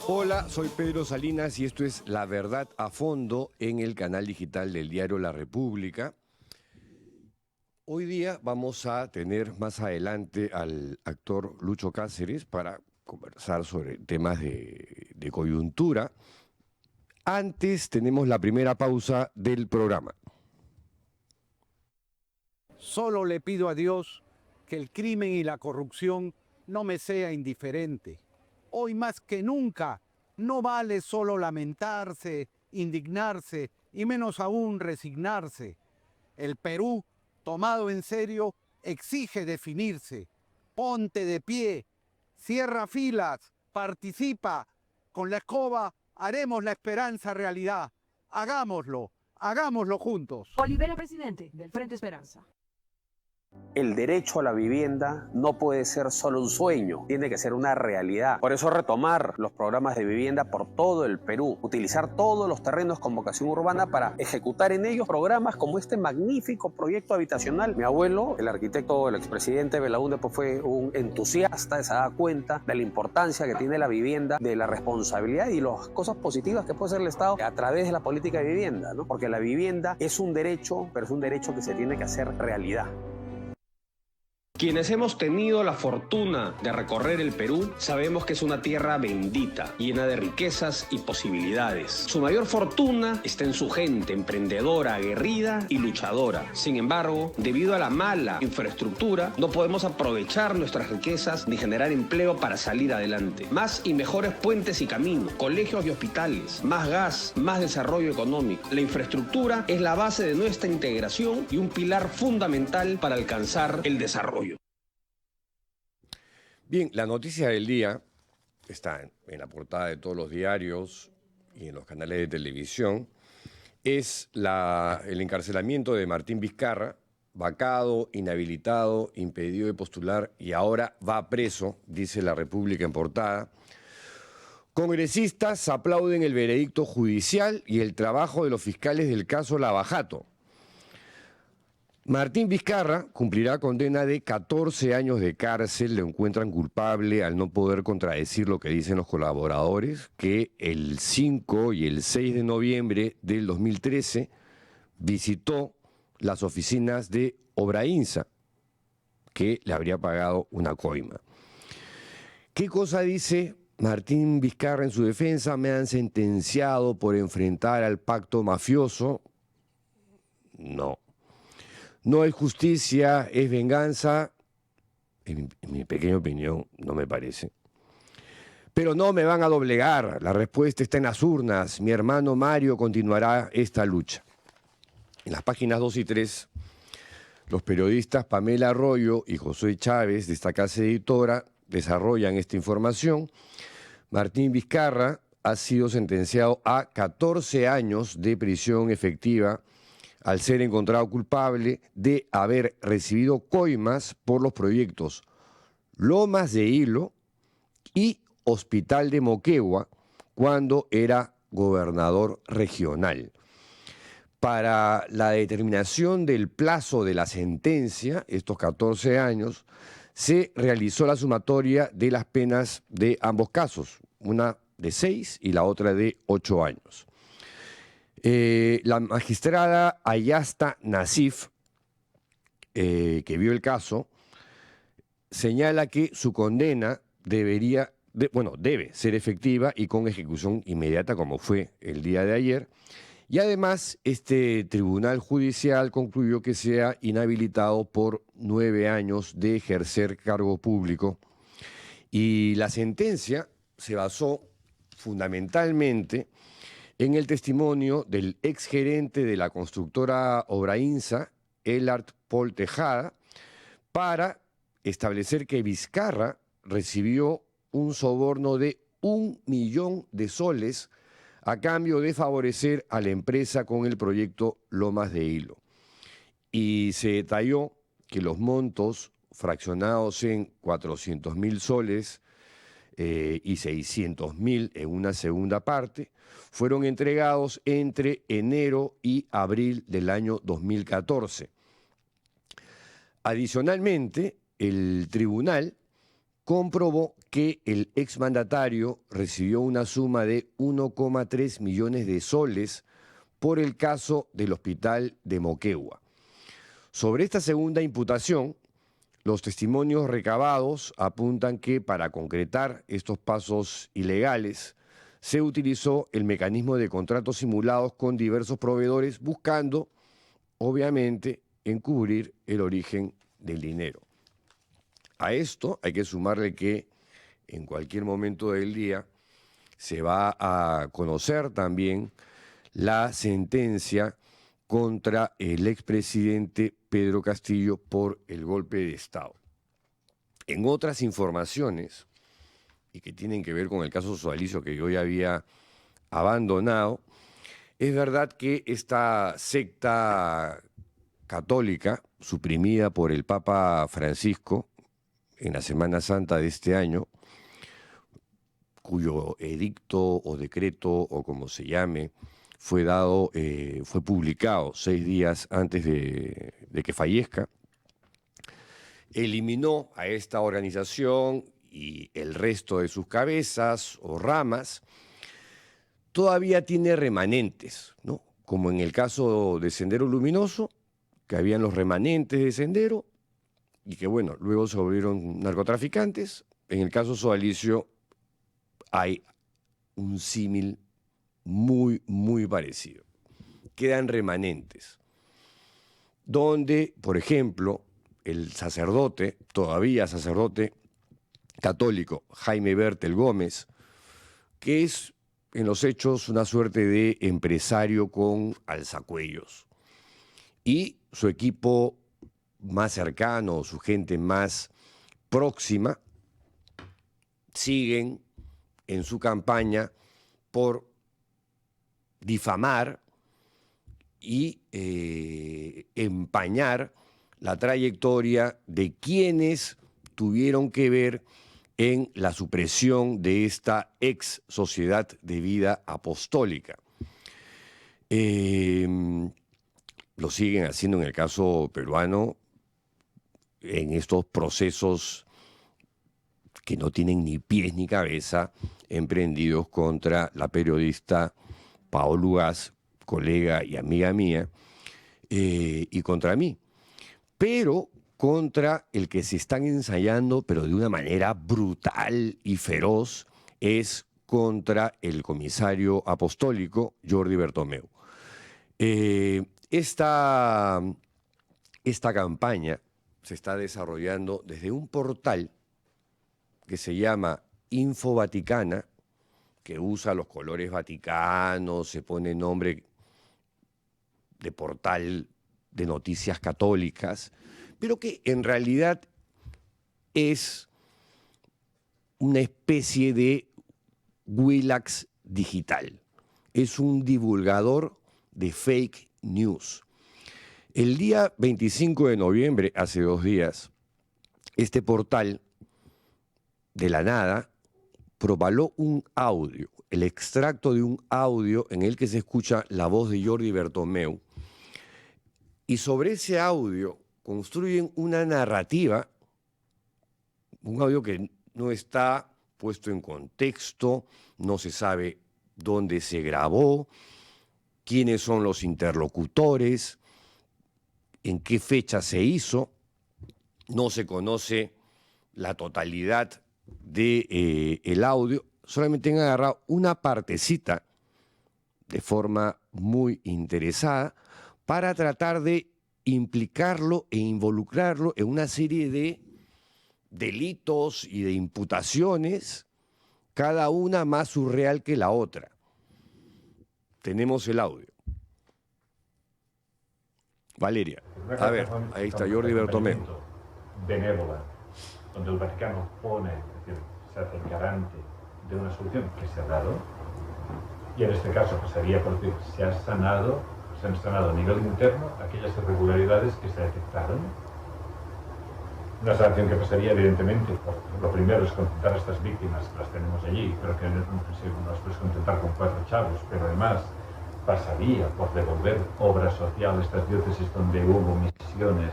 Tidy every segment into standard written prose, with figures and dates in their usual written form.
Hola, soy Pedro Salinas y esto es La Verdad a Fondo en el canal digital del diario La República. Hoy día vamos a tener más adelante al actor Lucho Cáceres para conversar sobre temas de coyuntura. Antes tenemos la primera pausa del programa. Solo le pido a Dios que el crimen y la corrupción no me sea indiferente. Hoy más que nunca no vale solo lamentarse, indignarse y menos aún resignarse. El Perú, tomado en serio, exige definirse. Ponte de pie, cierra filas, participa. Con la escoba haremos la esperanza realidad. Hagámoslo juntos. Olivera, presidente del Frente Esperanza. El derecho a la vivienda no puede ser solo un sueño, tiene que ser una realidad. Por eso retomar los programas de vivienda por todo el Perú, utilizar todos los terrenos con vocación urbana para ejecutar en ellos programas como este magnífico proyecto habitacional. Mi abuelo, el arquitecto, el expresidente Belaúnde, pues fue un entusiasta, se da cuenta de la importancia que tiene la vivienda, de la responsabilidad y las cosas positivas que puede hacer el Estado a través de la política de vivienda, ¿no? Porque la vivienda es un derecho, pero es un derecho que se tiene que hacer realidad. Quienes hemos tenido la fortuna de recorrer el Perú, sabemos que es una tierra bendita, llena de riquezas y posibilidades. Su mayor fortuna está en su gente, emprendedora, aguerrida y luchadora. Sin embargo, debido a la mala infraestructura, no podemos aprovechar nuestras riquezas ni generar empleo para salir adelante. Más y mejores puentes y caminos, colegios y hospitales, más gas, más desarrollo económico. La infraestructura es la base de nuestra integración y un pilar fundamental para alcanzar el desarrollo. Bien, la noticia del día está en la portada de todos los diarios y en los canales de televisión. Es el encarcelamiento de Martín Vizcarra, vacado, inhabilitado, impedido de postular y ahora va preso, dice La República en portada. Congresistas aplauden el veredicto judicial y el trabajo de los fiscales del caso Lavajato. Martín Vizcarra cumplirá condena de 14 años de cárcel. Le encuentran culpable al no poder contradecir lo que dicen los colaboradores, que el 5 y el 6 de noviembre del 2013 visitó las oficinas de Obrainsa, que le habría pagado una coima. ¿Qué cosa dice Martín Vizcarra en su defensa? Me han sentenciado por enfrentar al pacto mafioso. No. No es justicia, es venganza. En mi pequeña opinión, no me parece. Pero no me van a doblegar. La respuesta está en las urnas. Mi hermano Mario continuará esta lucha. En las páginas 2 y 3, los periodistas Pamela Arroyo y José Chávez, de esta casa editora, desarrollan esta información. Martín Vizcarra ha sido sentenciado a 14 años de prisión efectiva al ser encontrado culpable de haber recibido coimas por los proyectos Lomas de Hilo y Hospital de Moquegua cuando era gobernador regional. Para la determinación del plazo de la sentencia, estos 14 años, se realizó la sumatoria de las penas de ambos casos, una de 6 y la otra de 8 años. La magistrada Ayasta Nasif, que vio el caso, señala que su condena debe ser efectiva y con ejecución inmediata, como fue el día de ayer. Y además, este tribunal judicial concluyó que sea inhabilitado por 9 años de ejercer cargo público. Y la sentencia se basó fundamentalmente en el testimonio del exgerente de la constructora Obrainsa, Elart Paul Tejada, para establecer que Vizcarra recibió un soborno de 1 millón de soles a cambio de favorecer a la empresa con el proyecto Lomas de Hilo. Y se detalló que los montos fraccionados en 400.000 soles y 600.000 en una segunda parte, fueron entregados entre enero y abril del año 2014. Adicionalmente, el tribunal comprobó que el exmandatario recibió una suma de 1,3 millones de soles por el caso del hospital de Moquegua. Sobre esta segunda imputación, los testimonios recabados apuntan que para concretar estos pasos ilegales se utilizó el mecanismo de contratos simulados con diversos proveedores buscando, obviamente, encubrir el origen del dinero. A esto hay que sumarle que en cualquier momento del día se va a conocer también la sentencia contra el expresidente Pedro Castillo por el golpe de Estado. En otras informaciones, y que tienen que ver con el caso sodalicio que yo ya había abandonado, es verdad que esta secta católica, suprimida por el Papa Francisco en la Semana Santa de este año, cuyo edicto o decreto o como se llame, fue publicado 6 días antes de que fallezca, eliminó a esta organización y el resto de sus cabezas o ramas. Todavía tiene remanentes, ¿no? Como en el caso de Sendero Luminoso, que habían los remanentes de Sendero y que, bueno, luego se volvieron narcotraficantes. En el caso sodalicio hay un símil muy, muy parecido. Quedan remanentes, donde, por ejemplo, el sacerdote, todavía sacerdote católico, Jaime Bertel Gómez, que es en los hechos una suerte de empresario con alzacuellos, y su equipo más cercano, su gente más próxima, siguen en su campaña por difamar y empañar la trayectoria de quienes tuvieron que ver en la supresión de esta ex sociedad de vida apostólica. Lo siguen haciendo en el caso peruano, en estos procesos que no tienen ni pies ni cabeza, emprendidos contra la periodista Paola Ugaz, colega y amiga mía, y contra mí. Pero contra el que se están ensayando, pero de una manera brutal y feroz, es contra el comisario apostólico Jordi Bertomeu. Esta campaña se está desarrollando desde un portal que se llama Info Vaticana, que usa los colores vaticanos, se pone nombre de portal de noticias católicas, pero que en realidad es una especie de Willax digital. Es un divulgador de fake news. El día 25 de noviembre, hace 2 días, este portal, de la nada, propaló un audio, el extracto de un audio en el que se escucha la voz de Jordi Bertomeu, y sobre ese audio construyen una narrativa, un audio que no está puesto en contexto, no se sabe dónde se grabó, quiénes son los interlocutores, en qué fecha se hizo, no se conoce la totalidad del audio, solamente han agarrado una partecita de forma muy interesada para tratar de implicarlo e involucrarlo en una serie de delitos y de imputaciones, cada una más surreal que la otra. Tenemos el audio. Valeria, a ver, ahí está Jordi Bertomeu. Benévola, donde el Vaticano pone, es decir, se hace garante de una solución que se ha dado, y en este caso pasaría por decir, se han sanado a nivel interno aquellas irregularidades que se detectaron. Una sanción que pasaría, evidentemente, lo primero es contentar a estas víctimas, que las tenemos allí, pero que no las puedes contentar con 4 chavos, pero además pasaría por devolver obra social a estas diócesis donde hubo misiones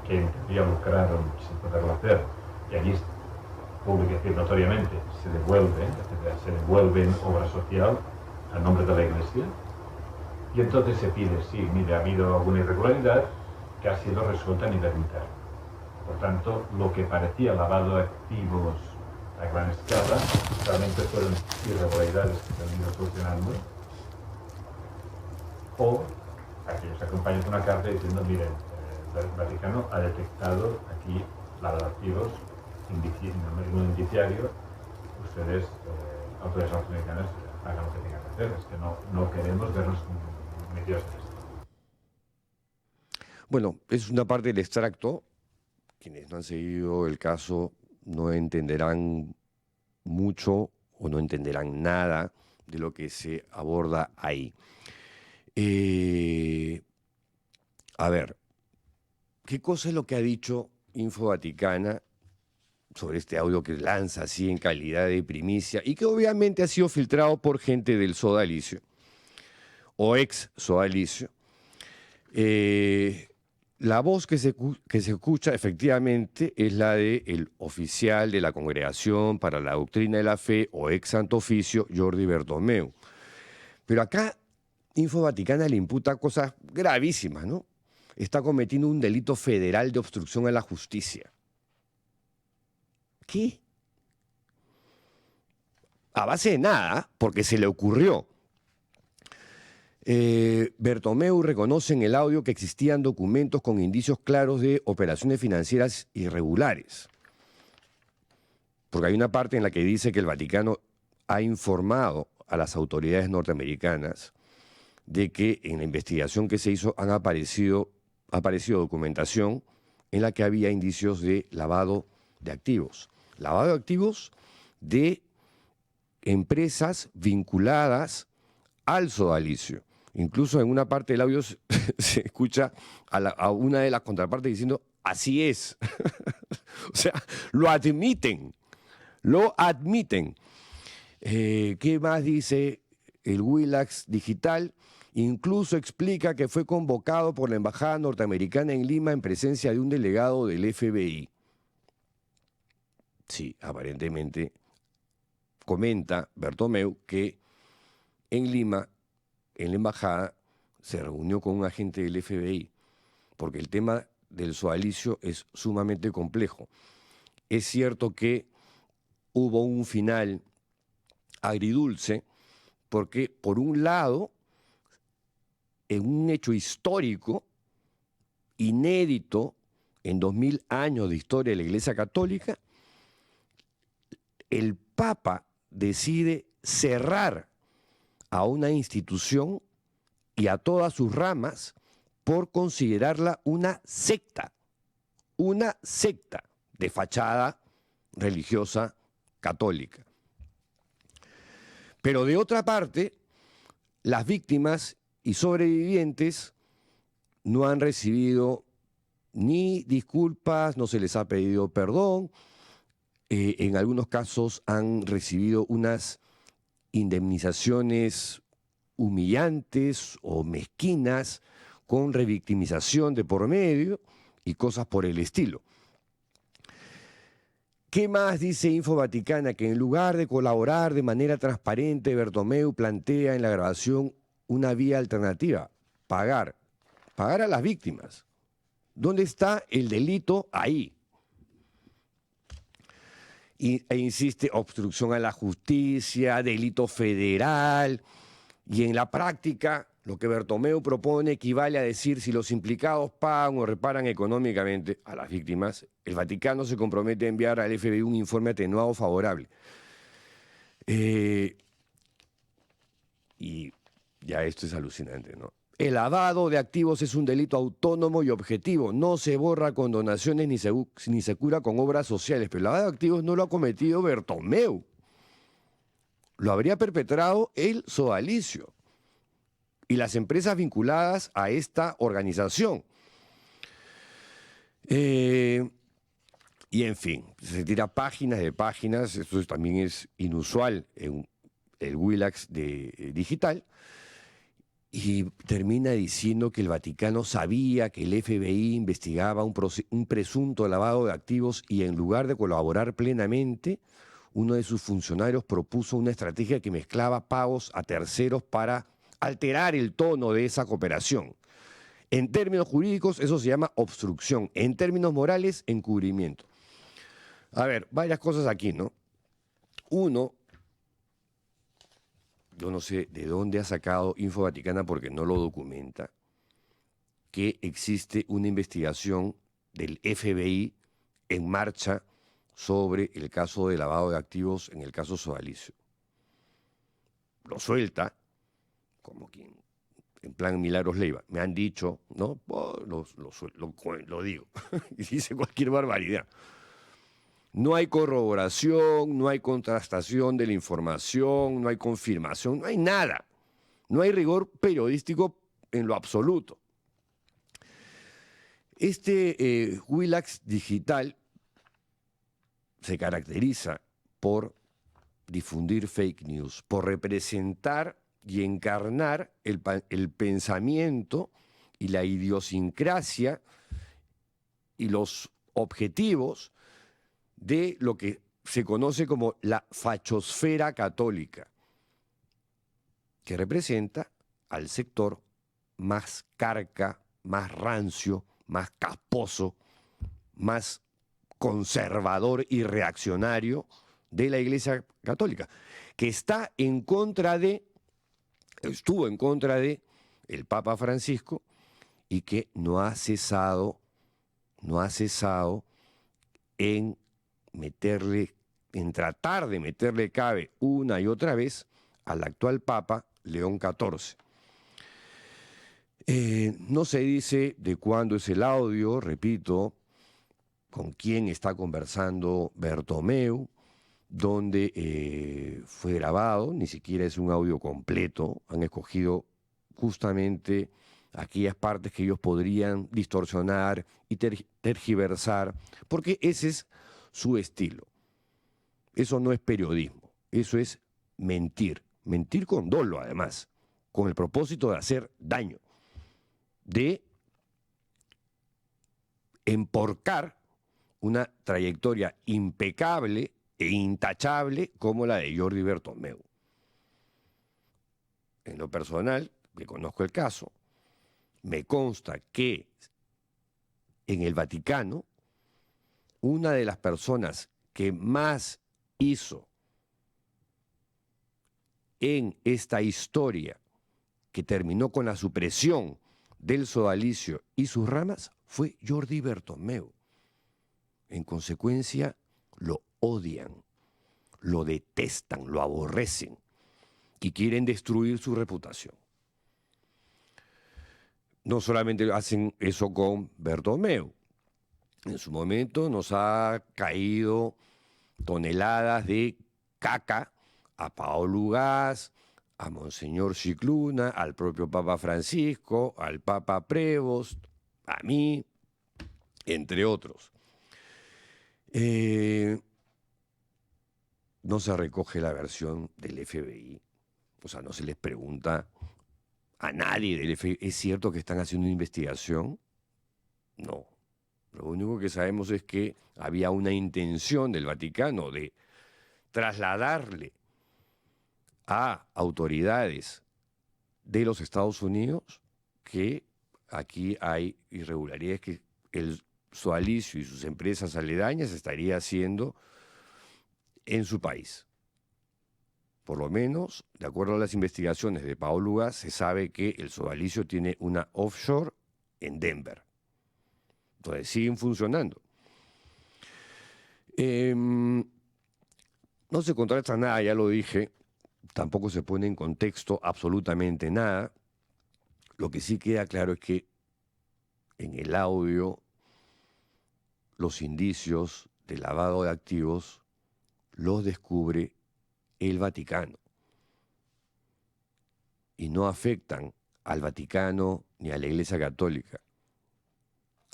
que en teoría lucraron sin poderlo hacer, y allí pública, es decir, notoriamente se devuelve en obra social a nombre de la Iglesia, y entonces se pide, sí, mire, ha habido alguna irregularidad que ha sido resuelta a nivel interno. Por tanto, lo que parecía lavado de activos a gran escala, realmente fueron irregularidades que se han ido solucionando, o aquellos acompañan una carta diciendo, miren, el Vaticano ha detectado aquí lavado de activos, un indiciario, ustedes, autoridades norteamericanas, hagan lo que tengan que hacer, es que no queremos vernos metidos en esto. Bueno, es una parte del extracto. Quienes no han seguido el caso no entenderán mucho o no entenderán nada de lo que se aborda ahí. A ver, ¿qué cosa es lo que ha dicho Info Vaticana sobre este audio que lanza así en calidad de primicia y que obviamente ha sido filtrado por gente del sodalicio o ex sodalicio? La voz que se escucha efectivamente es la del oficial de la Congregación para la Doctrina de la Fe o ex Santo Oficio, Jordi Bertomeu. Pero acá Info Vaticana le imputa cosas gravísimas, ¿no? Está cometiendo un delito federal de obstrucción a la justicia. ¿Qué? A base de nada, porque se le ocurrió. Bertomeu reconoce en el audio que existían documentos con indicios claros de operaciones financieras irregulares. Porque hay una parte en la que dice que el Vaticano ha informado a las autoridades norteamericanas de que en la investigación que se hizo ha aparecido documentación en la que había indicios de lavado de activos. Lavado de activos de empresas vinculadas al sodalicio. Incluso en una parte del audio se escucha a una de las contrapartes diciendo, así es. O sea, lo admiten. ¿Qué más dice el Willax Digital? Incluso explica que fue convocado por la Embajada Norteamericana en Lima en presencia de un delegado del FBI. Sí, aparentemente comenta Bertomeu que en Lima, en la embajada, se reunió con un agente del FBI, porque el tema del sodalicio es sumamente complejo. Es cierto que hubo un final agridulce, porque por un lado, en un hecho histórico, inédito, en 2000 años de historia de la Iglesia Católica, el Papa decide cerrar a una institución y a todas sus ramas por considerarla una secta de fachada religiosa católica. Pero de otra parte, las víctimas y sobrevivientes no han recibido ni disculpas, no se les ha pedido perdón, en algunos casos han recibido unas indemnizaciones humillantes o mezquinas con revictimización de por medio y cosas por el estilo. ¿Qué más dice Info Vaticana? Que en lugar de colaborar de manera transparente, Bertomeu plantea en la grabación una vía alternativa, pagar a las víctimas. ¿Dónde está el delito? Ahí. E insiste, obstrucción a la justicia, delito federal, y en la práctica lo que Bertomeu propone equivale a decir si los implicados pagan o reparan económicamente a las víctimas, el Vaticano se compromete a enviar al FBI un informe atenuado favorable. Y ya esto es alucinante, ¿no? El lavado de activos es un delito autónomo y objetivo. No se borra con donaciones ni se cura con obras sociales. Pero el lavado de activos no lo ha cometido Bertomeu. Lo habría perpetrado el sodalicio y las empresas vinculadas a esta organización. Y en fin, se tira páginas de páginas. Esto también es inusual en el Willax digital. Y termina diciendo que el Vaticano sabía que el FBI investigaba un presunto lavado de activos y en lugar de colaborar plenamente, uno de sus funcionarios propuso una estrategia que mezclaba pagos a terceros para alterar el tono de esa cooperación. En términos jurídicos, eso se llama obstrucción. En términos morales, encubrimiento. A ver, varias cosas aquí, ¿no? Uno, yo no sé de dónde ha sacado Info Vaticana porque no lo documenta, que existe una investigación del FBI en marcha sobre el caso de lavado de activos en el caso Sodalicio. Lo suelta, como quien, en plan Milagros Leiva. Me han dicho, ¿no? Oh, lo digo. Y dice cualquier barbaridad. No hay corroboración, no hay contrastación de la información, no hay confirmación, no hay nada. No hay rigor periodístico en lo absoluto. Este Willax Digital se caracteriza por difundir fake news, por representar y encarnar el pensamiento y la idiosincrasia y los objetivos de lo que se conoce como la fachosfera católica, que representa al sector más carca, más rancio, más casposo, más conservador y reaccionario de la Iglesia Católica, que estuvo en contra de el Papa Francisco y que no ha cesado en tratar de meterle cabe una y otra vez al actual Papa León XIV. No se dice de cuándo es el audio, repito, con quién está conversando Bertomeu, dónde fue grabado, ni siquiera es un audio completo, han escogido justamente aquellas partes que ellos podrían distorsionar y tergiversar, porque ese es su estilo. Eso no es periodismo, eso es mentir con dolo además, con el propósito de hacer daño, de emporcar una trayectoria impecable e intachable como la de Jordi Bertomeu. En lo personal, que conozco el caso, me consta que en el Vaticano, una de las personas que más hizo en esta historia que terminó con la supresión del sodalicio y sus ramas fue Jordi Bertomeu. En consecuencia, lo odian, lo detestan, lo aborrecen y quieren destruir su reputación. No solamente hacen eso con Bertomeu. En su momento nos ha caído toneladas de caca a Paolo Ugaz, a Monseñor Scicluna, al propio Papa Francisco, al Papa Prevost, a mí, entre otros. No se recoge la versión del FBI, o sea, no se les pregunta a nadie del FBI, ¿es cierto que están haciendo una investigación? No. Lo único que sabemos es que había una intención del Vaticano de trasladarle a autoridades de los Estados Unidos que aquí hay irregularidades que el sodalicio y sus empresas aledañas estaría haciendo en su país. Por lo menos, de acuerdo a las investigaciones de Paolo Ugaz, se sabe que el sodalicio tiene una offshore en Denver. Entonces siguen funcionando. No se contrasta nada, ya lo dije, tampoco se pone en contexto absolutamente nada. Lo que sí queda claro es que en el audio los indicios de lavado de activos los descubre el Vaticano y no afectan al Vaticano ni a la Iglesia Católica.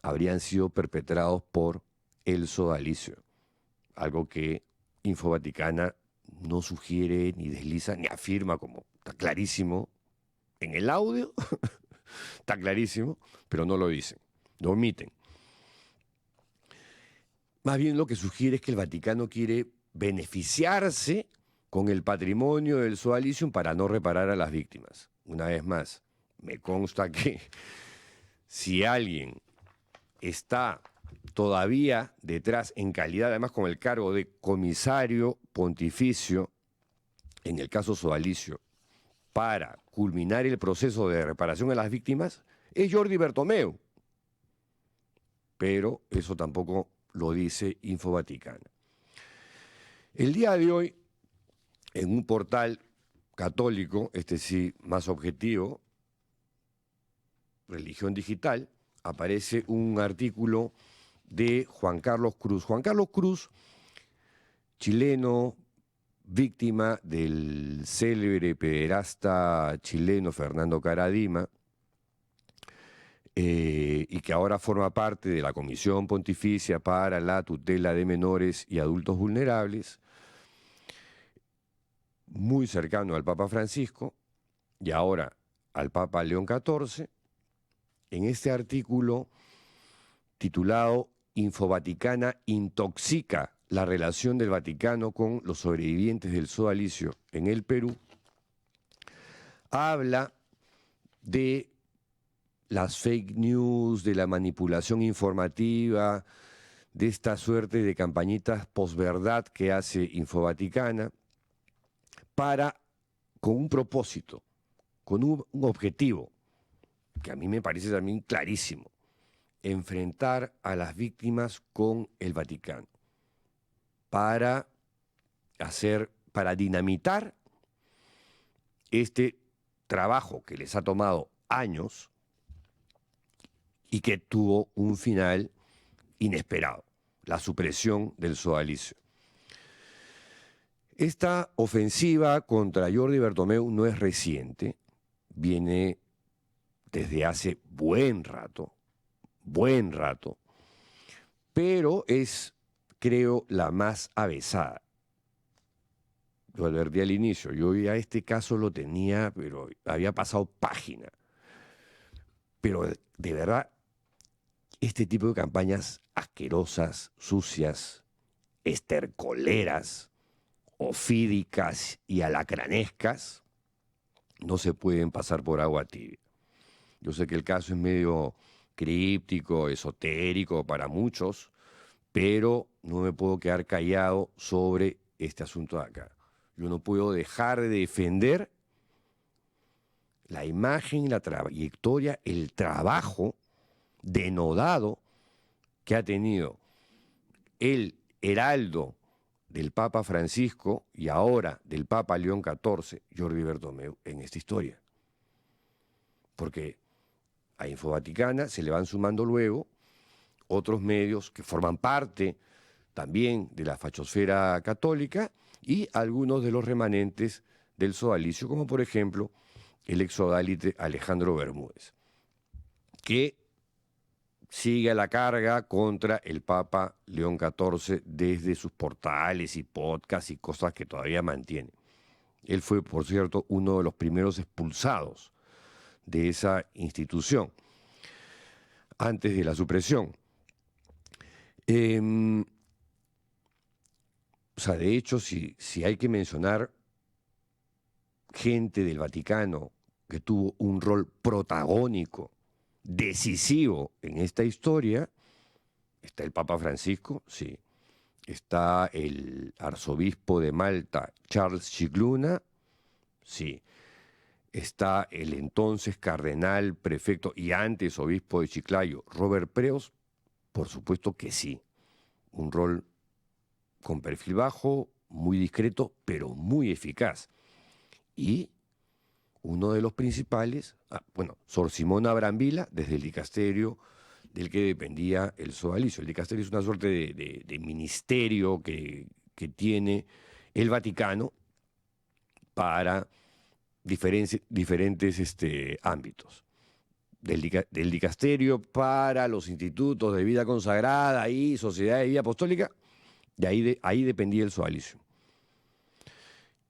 Habrían sido perpetrados por el sodalicio, algo que Info Vaticana no sugiere, ni desliza, ni afirma, como está clarísimo En el audio está clarísimo, pero no lo dicen, lo omiten. Más bien lo que sugiere es que el Vaticano quiere beneficiarse con el patrimonio del sodalicium para no reparar a las víctimas. Una vez más, me consta que si alguien está todavía detrás en calidad, además con el cargo de comisario pontificio, en el caso sodalicio, para culminar el proceso de reparación a las víctimas, es Jordi Bertomeu. Pero eso tampoco lo dice Infovaticana. El día de hoy, en un portal católico, este sí más objetivo, Religión Digital, aparece un artículo de Juan Carlos Cruz. Juan Carlos Cruz, chileno, víctima del célebre pederasta chileno Fernando Karadima, y que ahora forma parte de la Comisión Pontificia para la Tutela de Menores y Adultos Vulnerables, muy cercano al Papa Francisco y ahora al Papa León XIV, en este artículo titulado Infovaticana intoxica la relación del Vaticano con los sobrevivientes del sodalicio en el Perú, habla de las fake news, de la manipulación informativa, de esta suerte de campañitas posverdad que hace Infovaticana, con un propósito, con un objetivo, que a mí me parece también clarísimo: enfrentar a las víctimas con el Vaticano, para dinamitar este trabajo que les ha tomado años y que tuvo un final inesperado, la supresión del sodalicio. Esta ofensiva contra Jordi Bertomeu no es reciente, viene desde hace buen rato, pero es, creo, la más avesada. Lo advertí al inicio, yo ya este caso lo tenía, pero había pasado página. Pero de verdad, este tipo de campañas asquerosas, sucias, estercoleras, ofídicas y alacranescas no se pueden pasar por agua tibia. Yo sé que el caso es medio críptico, esotérico para muchos, pero no me puedo quedar callado sobre este asunto de acá. Yo no puedo dejar de defender la imagen, la trayectoria, el trabajo denodado que ha tenido el heraldo del Papa Francisco y ahora del Papa León XIV, Jordi Bertomeu, en esta historia. Porque a Infovaticana se le van sumando luego otros medios que forman parte también de la fachosfera católica y algunos de los remanentes del sodalicio, como por ejemplo el exsodálite Alejandro Bermúdez, que sigue a la carga contra el Papa León XIV desde sus portales y podcasts y cosas que todavía mantiene. Él fue, por cierto, uno de los primeros expulsados de esa institución, antes de la supresión. De hecho, si hay que mencionar gente del Vaticano que tuvo un rol protagónico, decisivo en esta historia, está el Papa Francisco, sí. Está el arzobispo de Malta, Charles Scicluna, sí. Está el entonces cardenal, prefecto y antes obispo de Chiclayo, Robert Preos, por supuesto que sí. Un rol con perfil bajo, muy discreto, pero muy eficaz. Y uno de los principales, Sor Simona Brambilla, desde el dicasterio del que dependía el sodalicio. El dicasterio es una suerte de ministerio que tiene el Vaticano para diferentes ámbitos. Del dicasterio para los institutos de vida consagrada y sociedad de vida apostólica, ahí dependía el sodalicio.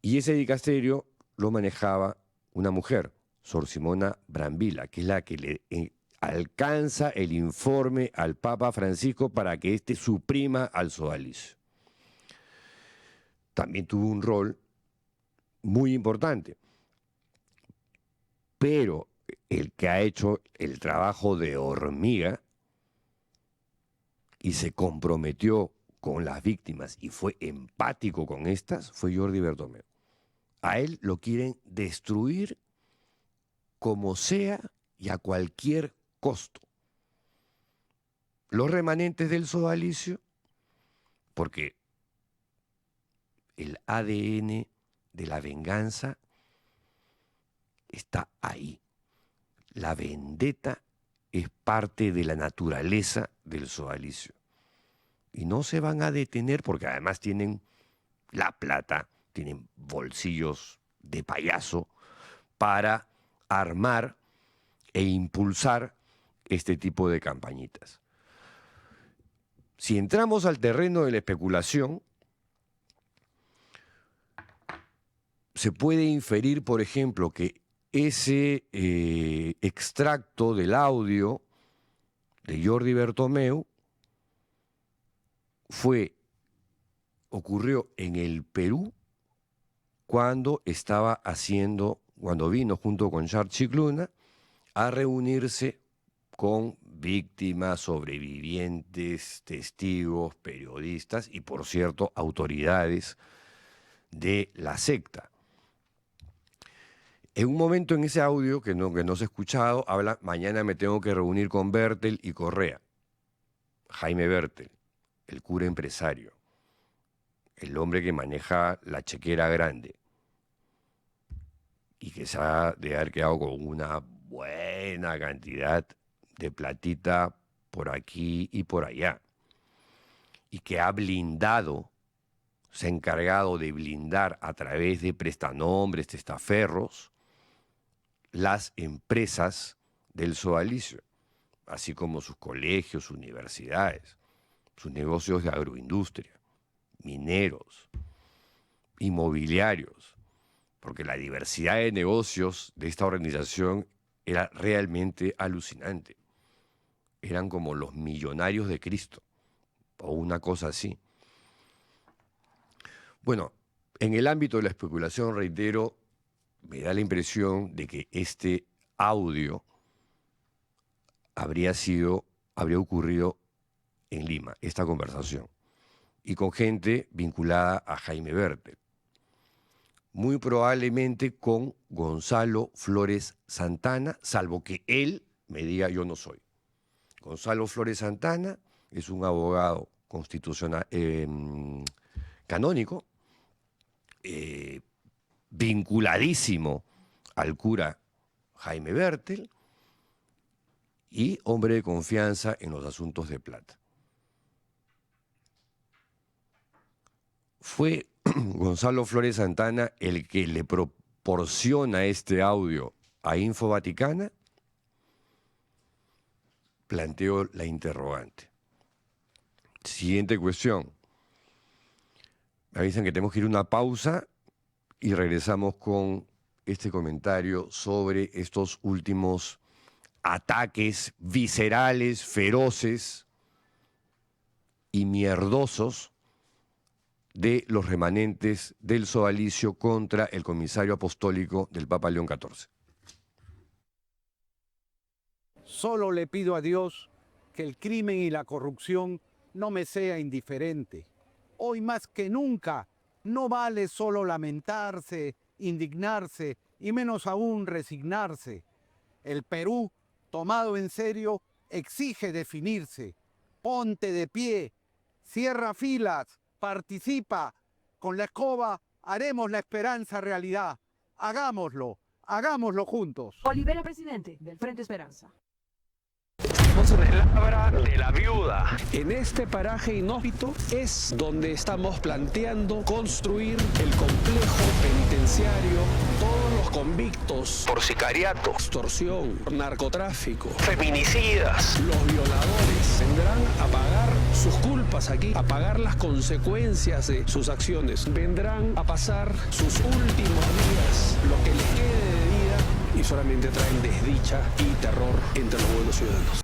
Y ese dicasterio lo manejaba una mujer, Sor Simona Brambilla, que es la que le alcanza el informe al Papa Francisco para que éste suprima al sodalicio. También tuvo un rol muy importante, pero el que ha hecho el trabajo de hormiga y se comprometió con las víctimas y fue empático con estas fue Jordi Bertomeu. A él lo quieren destruir como sea y a cualquier costo. Los remanentes del sodalicio, porque el ADN de la venganza está ahí. La vendetta es parte de la naturaleza del sodalicio. Y no se van a detener porque además tienen la plata, tienen bolsillos de payaso para armar e impulsar este tipo de campañitas. Si entramos al terreno de la especulación, se puede inferir, por ejemplo, que ese extracto del audio de Jordi Bertomeu ocurrió en el Perú cuando vino junto con Charles Chicluna a reunirse con víctimas, sobrevivientes, testigos, periodistas y, por cierto, autoridades de la secta. En un momento en ese audio que no se ha escuchado, habla: mañana me tengo que reunir con Bertel y Correa. Jaime Bertel, el cura empresario, el hombre que maneja la chequera grande y que se ha de haber quedado con una buena cantidad de platita por aquí y por allá, y que se ha encargado de blindar a través de prestanombres, testaferros, las empresas del sodalicio, así como sus colegios, universidades, sus negocios de agroindustria, mineros, inmobiliarios, porque la diversidad de negocios de esta organización era realmente alucinante. Eran como los millonarios de Cristo, o una cosa así. Bueno, en el ámbito de la especulación, reitero, me da la impresión de que este audio habría ocurrido en Lima, esta conversación, y con gente vinculada a Jaime Bertel. Muy probablemente con Gonzalo Flores Santana, salvo que él me diga yo no soy. Gonzalo Flores Santana es un abogado constitucional, canónico, vinculadísimo al cura Jaime Bertel y hombre de confianza en los asuntos de plata. Fue Gonzalo Flores Santana el que le proporciona este audio a Info Vaticana. Planteo la interrogante. Siguiente cuestión. Me avisan que tenemos que ir a una pausa y regresamos con este comentario sobre estos últimos ataques viscerales, feroces y mierdosos de los remanentes del sodalicio contra el comisario apostólico del Papa León XIV. Solo le pido a Dios que el crimen y la corrupción no me sea indiferente. Hoy más que nunca no vale solo lamentarse, indignarse y menos aún resignarse. El Perú, tomado en serio, exige definirse. Ponte de pie, cierra filas, participa. Con la escoba haremos la esperanza realidad. Hagámoslo juntos. Olivera, presidente del Frente Esperanza. Estamos en el Abra de la Viuda. En este paraje inhóspito es donde estamos planteando construir el complejo penitenciario. Todos los convictos por sicariato, extorsión, narcotráfico, feminicidas, los violadores vendrán a pagar sus culpas aquí, a pagar las consecuencias de sus acciones. Vendrán a pasar sus últimos días, lo que les quede de vida, y solamente traen desdicha y terror entre los buenos ciudadanos.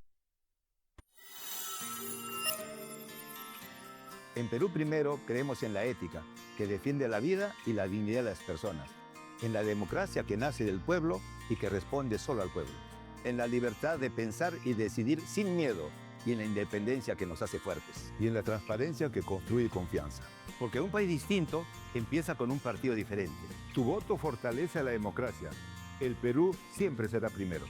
En Perú Primero creemos en la ética, que defiende la vida y la dignidad de las personas, en la democracia que nace del pueblo y que responde solo al pueblo, en la libertad de pensar y decidir sin miedo y en la independencia que nos hace fuertes. Y en la transparencia que construye confianza. Porque un país distinto empieza con un partido diferente. Tu voto fortalece a la democracia. El Perú siempre será primero.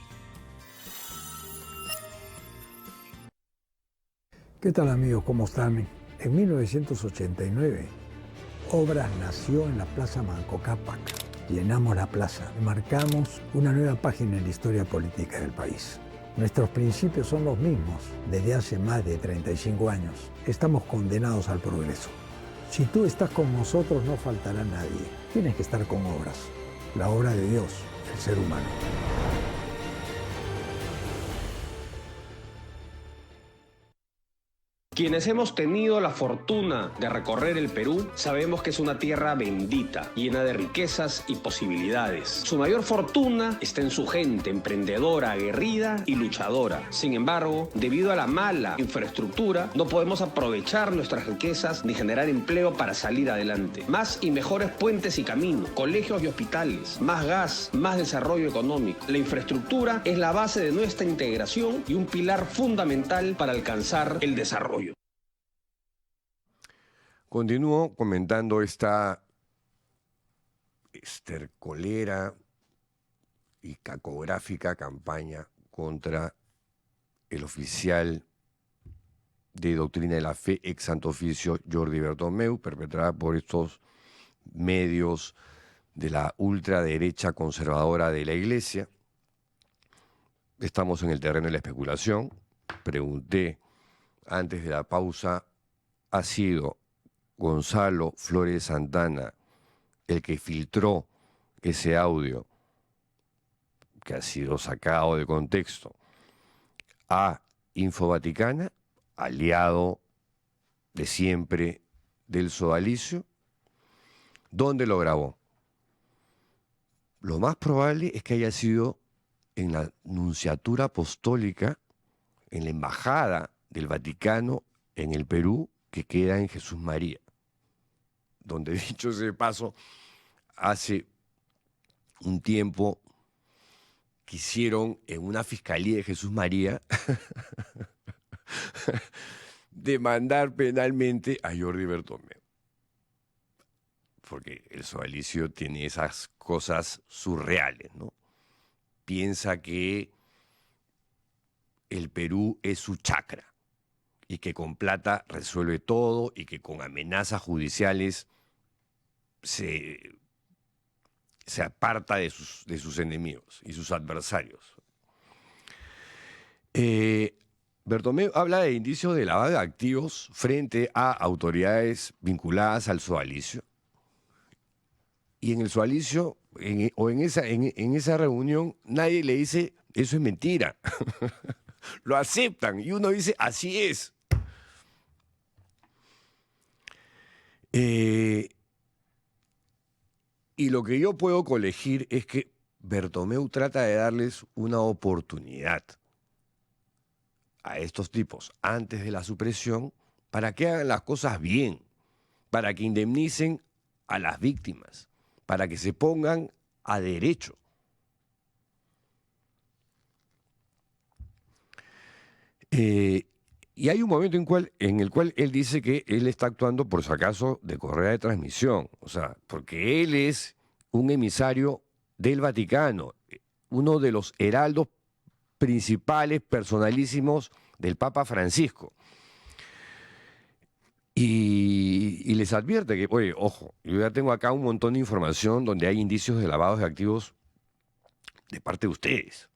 ¿Qué tal amigos? ¿Cómo están? En 1989, Obras nació en la Plaza Manco Cápac. Llenamos la plaza y marcamos una nueva página en la historia política del país. Nuestros principios son los mismos desde hace más de 35 años. Estamos condenados al progreso. Si tú estás con nosotros, no faltará nadie. Tienes que estar con Obras, la obra de Dios, el ser humano. Quienes hemos tenido la fortuna de recorrer el Perú sabemos que es una tierra bendita, llena de riquezas y posibilidades. Su mayor fortuna está en su gente, emprendedora, aguerrida y luchadora. Sin embargo, debido a la mala infraestructura, no podemos aprovechar nuestras riquezas ni generar empleo para salir adelante. Más y mejores puentes y caminos, colegios y hospitales, más gas, más desarrollo económico. La infraestructura es la base de nuestra integración y un pilar fundamental para alcanzar el desarrollo. Continúo comentando esta estercolera y cacográfica campaña contra el oficial de doctrina de la fe, ex santo oficio Jordi Bertomeu, perpetrada por estos medios de la ultraderecha conservadora de la Iglesia. Estamos en el terreno de la especulación. Pregunté antes de la pausa, ¿ha sido Gonzalo Flores Santana el que filtró ese audio que ha sido sacado de contexto a Infovaticana, aliado de siempre del sodalicio? ¿Dónde lo grabó? Lo más probable es que haya sido en la Nunciatura Apostólica, en la Embajada del Vaticano en el Perú, que queda en Jesús María, donde, dicho sea de paso, hace un tiempo quisieron en una fiscalía de Jesús María demandar penalmente a Jordi Bertomeu, porque el sodalicio tiene esas cosas surreales, ¿no? Piensa que el Perú es su chacra y que con plata resuelve todo y que con amenazas judiciales se aparta de sus enemigos y sus adversarios. Bertomeu habla de indicios de lavado de activos frente a autoridades vinculadas al sodalicio. Y en el sodalicio, en esa reunión, nadie le dice, eso es mentira. Lo aceptan y uno dice, así es. Y lo que yo puedo colegir es que Bertomeu trata de darles una oportunidad a estos tipos antes de la supresión para que hagan las cosas bien, para que indemnicen a las víctimas, para que se pongan a derecho. Y hay un momento en el cual él dice que él está actuando por si acaso de correa de transmisión, o sea, porque él es un emisario del Vaticano, uno de los heraldos principales, personalísimos del Papa Francisco. Y les advierte que, oye, ojo, yo ya tengo acá un montón de información donde hay indicios de lavados de activos de parte de ustedes.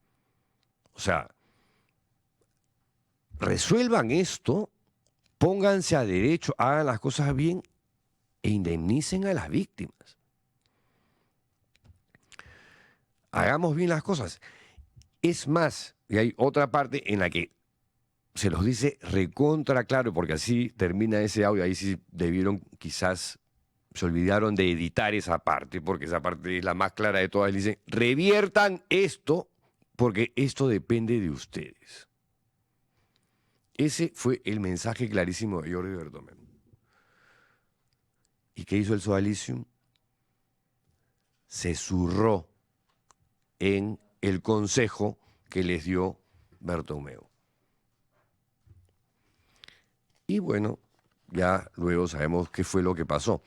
O sea, resuelvan esto, pónganse a derecho, hagan las cosas bien e indemnicen a las víctimas. Hagamos bien las cosas. Es más, y hay otra parte en la que se los dice recontra claro, porque así termina ese audio, ahí sí debieron quizás se olvidaron de editar esa parte, porque esa parte es la más clara de todas. Le dicen, reviertan esto, porque esto depende de ustedes. Ese fue el mensaje clarísimo de Jordi Bertomeu. ¿Y qué hizo el Sodalicium? Se zurró en el consejo que les dio Bertomeu. Y bueno, ya luego sabemos qué fue lo que pasó.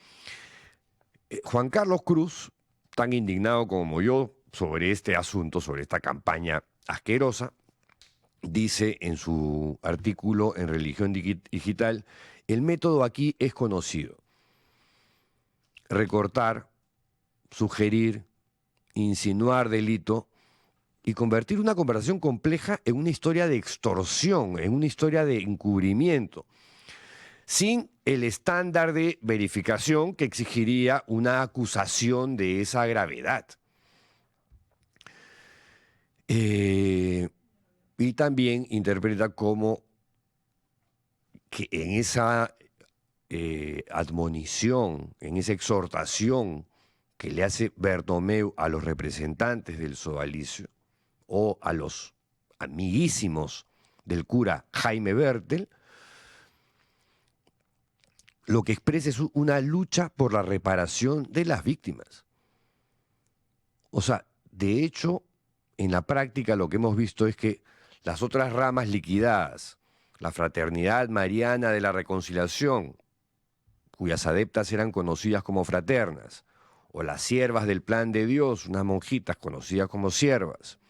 Juan Carlos Cruz, tan indignado como yo sobre este asunto, sobre esta campaña asquerosa, dice en su artículo en Religión Digital, el método aquí es conocido. Recortar, sugerir, insinuar delito y convertir una conversación compleja en una historia de extorsión, en una historia de encubrimiento, sin el estándar de verificación que exigiría una acusación de esa gravedad. Y también interpreta como que en esa admonición, en esa exhortación que le hace Bertomeu a los representantes del Sodalicio o a los amiguísimos del cura Jaime Bertel, lo que expresa es una lucha por la reparación de las víctimas. O sea, de hecho, en la práctica lo que hemos visto es que las otras ramas liquidadas, la Fraternidad Mariana de la Reconciliación, cuyas adeptas eran conocidas como fraternas, o las siervas del Plan de Dios, unas monjitas conocidas como siervas,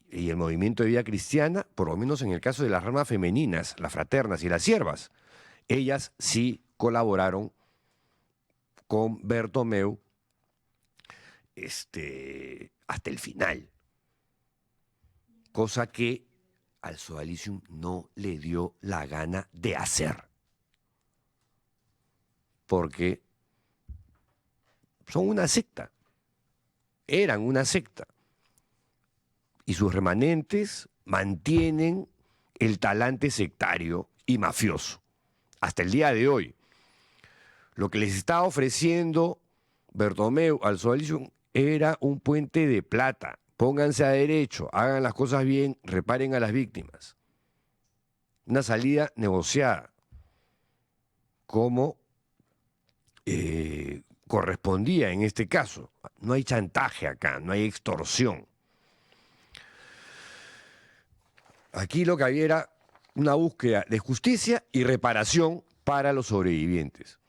y el movimiento de vida cristiana, por lo menos en el caso de las ramas femeninas, las fraternas y las siervas, ellas sí colaboraron con Bertomeu hasta el final. Cosa que al Sodalicium no le dio la gana de hacer. Porque son una secta. Eran una secta. Y sus remanentes mantienen el talante sectario y mafioso. Hasta el día de hoy. Lo que les estaba ofreciendo Bertomeu al Sodalicium era un puente de plata. Pónganse a derecho, hagan las cosas bien, reparen a las víctimas. Una salida negociada, como correspondía en este caso. No hay chantaje acá, no hay extorsión. Aquí lo que había era una búsqueda de justicia y reparación para los sobrevivientes.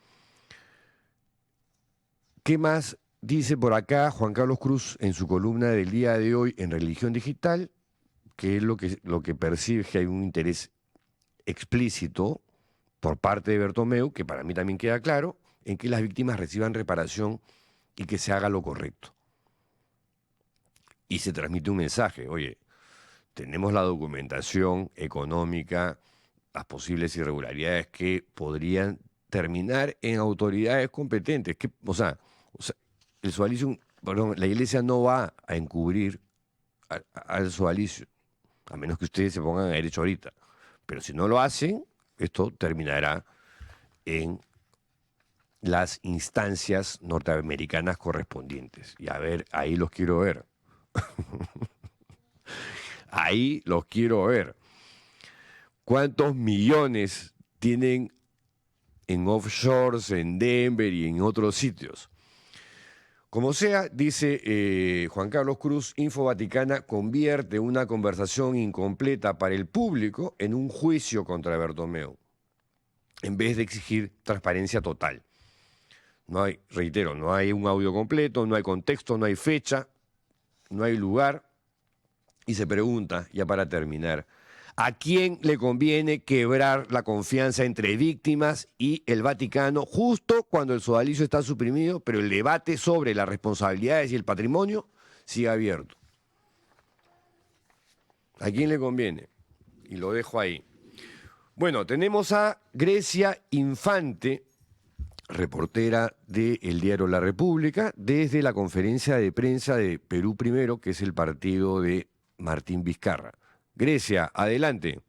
¿Qué más dice por acá Juan Carlos Cruz en su columna del día de hoy en Religión Digital? Que es lo que percibe que hay un interés explícito por parte de Bertomeu, que para mí también queda claro, en que las víctimas reciban reparación y que se haga lo correcto. Y se transmite un mensaje, oye, tenemos la documentación económica, las posibles irregularidades que podrían terminar en autoridades competentes. O sea, el Sodalicio, perdón, la Iglesia no va a encubrir al Sodalicio, a menos que ustedes se pongan a derecho ahorita. Pero si no lo hacen, esto terminará en las instancias norteamericanas correspondientes. Y a ver, ahí los quiero ver. Ahí los quiero ver. ¿Cuántos millones tienen en offshores, en Denver y en otros sitios? Como sea, dice Juan Carlos Cruz, Info Vaticana convierte una conversación incompleta para el público en un juicio contra Bertomeu, en vez de exigir transparencia total. No hay, reitero, no hay un audio completo, no hay contexto, no hay fecha, no hay lugar. Y se pregunta, ya para terminar, ¿a quién le conviene quebrar la confianza entre víctimas y el Vaticano justo cuando el Sodalicio está suprimido, pero el debate sobre las responsabilidades y el patrimonio sigue abierto? ¿A quién le conviene? Y lo dejo ahí. Bueno, tenemos a Grecia Infante, reportera del diario La República, desde la conferencia de prensa de Perú Primero, que es el partido de Martín Vizcarra. Grecia, adelante.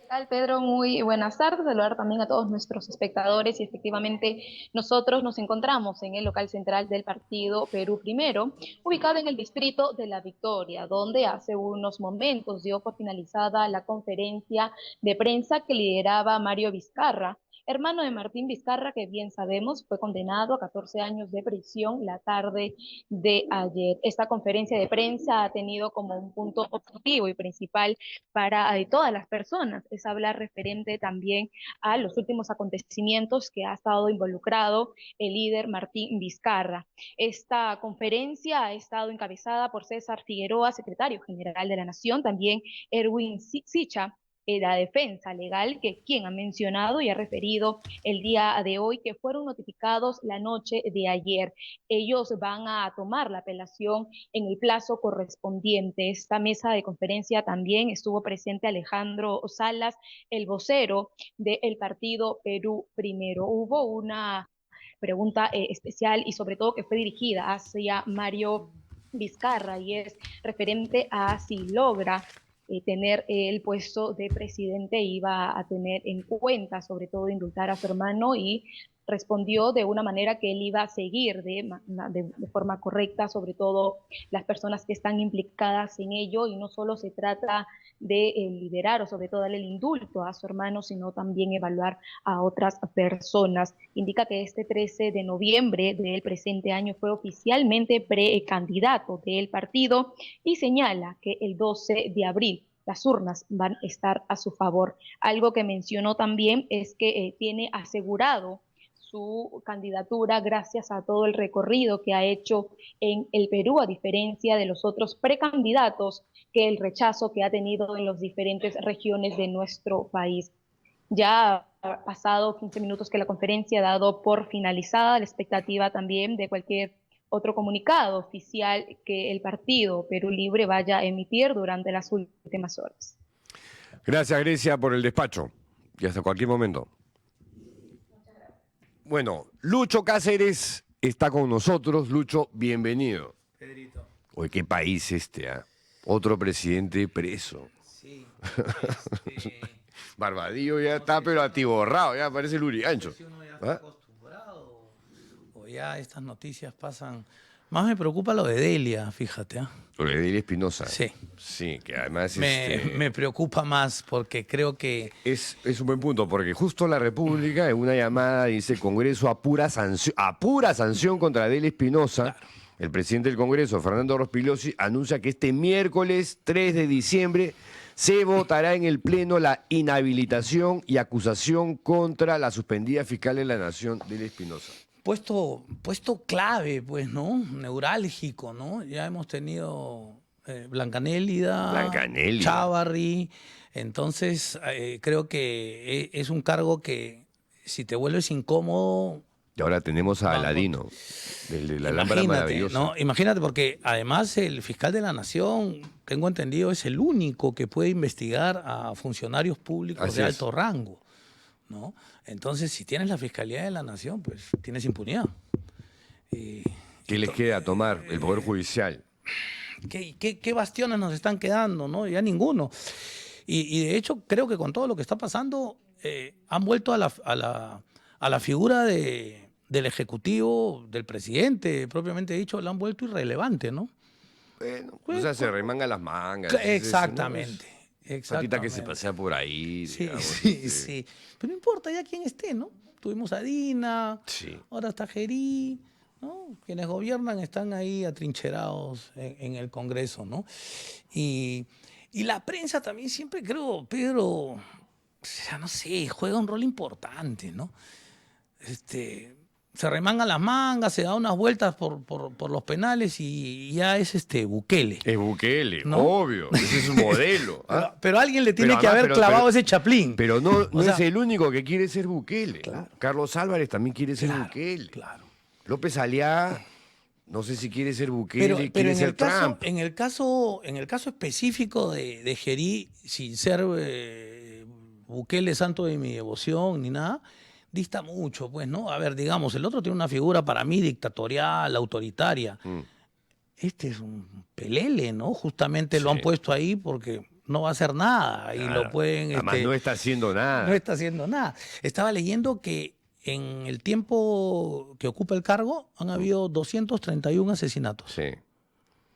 tal, Pedro? Muy buenas tardes. Saludar también a todos nuestros espectadores y efectivamente nosotros nos encontramos en el local central del partido Perú Primero, ubicado en el distrito de La Victoria, donde hace unos momentos dio por finalizada la conferencia de prensa que lideraba Mario Vizcarra, hermano de Martín Vizcarra, que bien sabemos fue condenado a 14 años de prisión la tarde de ayer. Esta conferencia de prensa ha tenido como un punto objetivo y principal para todas las personas, es hablar referente también a los últimos acontecimientos que ha estado involucrado el líder Martín Vizcarra. Esta conferencia ha estado encabezada por César Figueroa, secretario general de la Nación, también Erwin Sicha, la defensa legal, que quien ha mencionado y ha referido el día de hoy que fueron notificados la noche de ayer. Ellos van a tomar la apelación en el plazo correspondiente. Esta mesa de conferencia también estuvo presente Alejandro Salas, el vocero del partido Perú Primero. Hubo una pregunta especial y sobre todo que fue dirigida hacia Mario Vizcarra y es referente a si logra tener el puesto de presidente, iba a tener en cuenta sobre todo indultar a su hermano y respondió de una manera que él iba a seguir de forma correcta, sobre todo las personas que están implicadas en ello, y no solo se trata de liberar o sobre todo darle el indulto a su hermano, sino también evaluar a otras personas. Indica que este 13 de noviembre del presente año fue oficialmente precandidato del partido y señala que el 12 de abril las urnas van a estar a su favor. Algo que mencionó también es que tiene asegurado su candidatura gracias a todo el recorrido que ha hecho en el Perú, a diferencia de los otros precandidatos, que el rechazo que ha tenido en las diferentes regiones de nuestro país. Ya ha pasado 15 minutos que la conferencia ha dado por finalizada, la expectativa también de cualquier otro comunicado oficial que el partido Perú Libre vaya a emitir durante las últimas horas. Gracias, Grecia, por el despacho. Y hasta cualquier momento. Bueno, Lucho Cáceres está con nosotros. Lucho, bienvenido. Pedrito. Oye, qué país este, ¿ah? Otro presidente preso. Sí. Barbadillo ya está, pero atiborrado, ya parece el Urigancho. Si uno ya está acostumbrado, o ya estas noticias pasan. Más me preocupa lo de Delia, fíjate. Lo de Delia Espinosa. Sí. Sí, que además me preocupa más porque creo que... Es un buen punto, porque justo la República en una llamada dice Congreso a pura sanción contra Delia Espinosa. Claro. El presidente del Congreso, Fernando Rospigliosi, anuncia que este miércoles 3 de diciembre se votará en el Pleno la inhabilitación y acusación contra la suspendida fiscal de la Nación, Delia Espinosa. Puesto clave, pues, ¿no? Neurálgico, ¿no? Ya hemos tenido Blancanélida, Chávarri. Entonces, creo que es un cargo que, si te vuelves incómodo... Y ahora tenemos a Aladino, de la lámpara maravillosa. ¿No? Imagínate, porque además el fiscal de la Nación, tengo entendido, es el único que puede investigar a funcionarios públicos de alto rango, ¿no? Entonces, si tienes la Fiscalía de la Nación, pues tienes impunidad. ¿Qué les queda tomar el Poder Judicial? ¿Qué bastiones nos están quedando? ¿No? Ya ninguno. Y de hecho, creo que con todo lo que está pasando, han vuelto a la figura del Ejecutivo, del presidente, propiamente dicho, la han vuelto irrelevante, ¿no? Bueno, o sea, se remangan las mangas. Exactamente. Patita que se pasea por ahí. Sí, digamos, sí. Pero no importa ya quién esté, ¿no? Tuvimos a Dina, ahora está Gerí, ¿no? Quienes gobiernan están ahí atrincherados en el Congreso, ¿no? Y la prensa también siempre, creo, Pedro, o sea, no sé, juega un rol importante, ¿no? Se remangan las mangas, se da unas vueltas por los penales y ya es Bukele. Es Bukele, ¿no? Obvio, ese es su modelo. ¿Ah? Pero alguien le tiene que haber clavado ese chaplín. Pero no es el único que quiere ser Bukele. Claro. Carlos Álvarez también quiere ser Bukele. Claro. López Aliaga, no sé si quiere ser Bukele, quiere ser Trump. En el caso específico de Gerí, sin ser Bukele santo de mi devoción ni nada, dista mucho, pues, ¿no? A ver, digamos, el otro tiene una figura para mí dictatorial, autoritaria. Este es un pelele, ¿no? Justamente lo han puesto ahí porque no va a hacer nada y Claro. lo pueden... Además, no está haciendo nada. No está haciendo nada. Estaba leyendo que en el tiempo que ocupa el cargo han habido 231 asesinatos. Sí.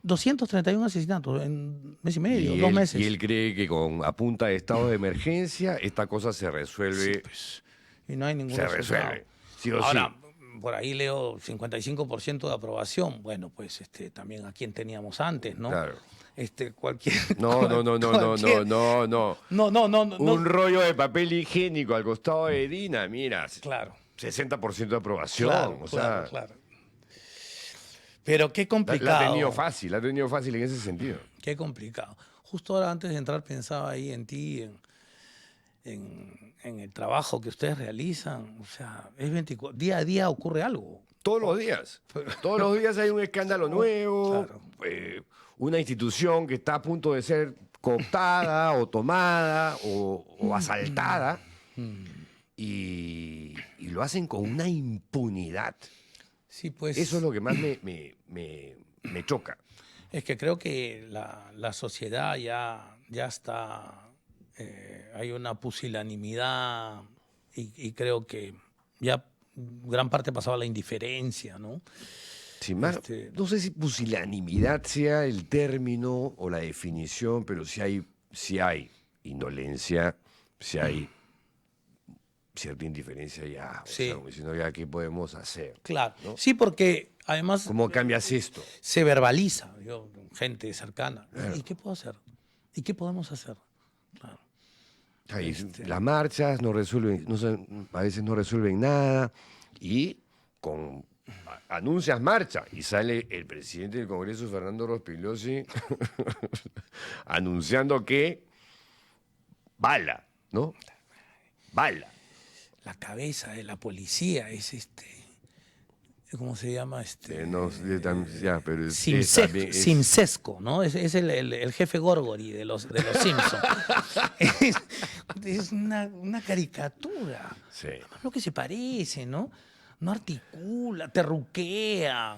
231 asesinatos en mes y medio, Y 2 él, meses. y él cree que a punta de estado de emergencia esta cosa se resuelve. Sí, pues, y no hay ningún se resultado. resuelve. Sí o Ahora, sí. por ahí leo 55% de aprobación. Bueno, pues también a quién teníamos antes, ¿no? Claro. Cualquier... No. cualquier- No. Un rollo de papel higiénico al costado de Dina, mira. Claro. 60% de aprobación. Claro, o sea, claro. Pero qué la complicado. ha tenido fácil en ese sentido. Qué complicado. Justo ahora antes de entrar pensaba ahí en ti, en el trabajo que ustedes realizan. O sea, es 24, día a día ocurre algo. Todos los días. Todos los días hay un escándalo nuevo. Claro. Una institución que está a punto de ser cooptada o tomada o asaltada. Y lo hacen con una impunidad. Sí, pues. Eso es lo que más me choca. Es que creo que la sociedad ya está, hay una pusilanimidad y creo que ya gran parte pasaba la indiferencia, ¿no? Sí, más, no sé si pusilanimidad sea el término o la definición, pero sí hay indolencia, sí hay cierta indiferencia ya. O Sí. sea, como diciendo ya qué podemos hacer. Claro. ¿no? Sí, porque además ¿Cómo cambias esto? se verbaliza, gente cercana. Claro. ¿Y qué puedo hacer? ¿Y qué podemos hacer? Claro. Ahí, las marchas no resuelven, a veces no resuelven nada y anuncias marcha y sale el presidente del Congreso, Fernando Rospigliosi, anunciando que bala, ¿no? Bala. La cabeza de la policía es ¿cómo se llama? No, ya, pero Simsesco, ¿no? Es el jefe Gorgori de los Simpsons. es una caricatura. Sí. Es lo que se parece, ¿no? No articula, terruquea.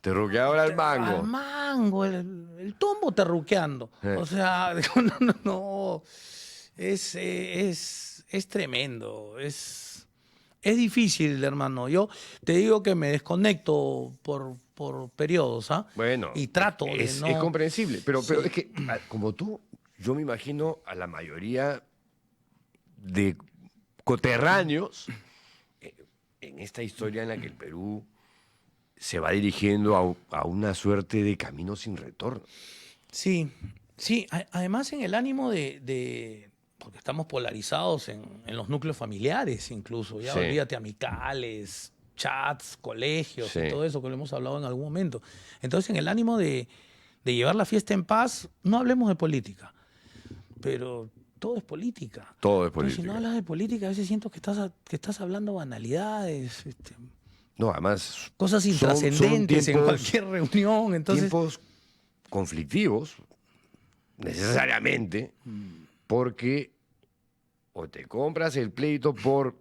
Terruquea ahora al mango. Al mango, el tombo terruqueando. O sea, no. Es tremendo. Es difícil, hermano. Yo te digo que me desconecto por periodos, ¿ah? Bueno, y trato de es no... comprensible, pero Sí. es que como tú, yo me imagino a la mayoría de coterráneos en esta historia en la que el Perú se va dirigiendo a una suerte de camino sin retorno. Sí. Además en el ánimo porque estamos polarizados en los núcleos familiares incluso, ya Sí. olvídate, amicales, chats, colegios Sí. y todo eso que lo hemos hablado en algún momento. Entonces en el ánimo de llevar la fiesta en paz, no hablemos de política, pero todo es política. Todo es Pero si política. no hablas de política, a veces siento que estás hablando banalidades, No, además cosas son intrascendentes en tiempos- cualquier reunión. Entonces, tiempos conflictivos, necesariamente, porque o te compras el pleito por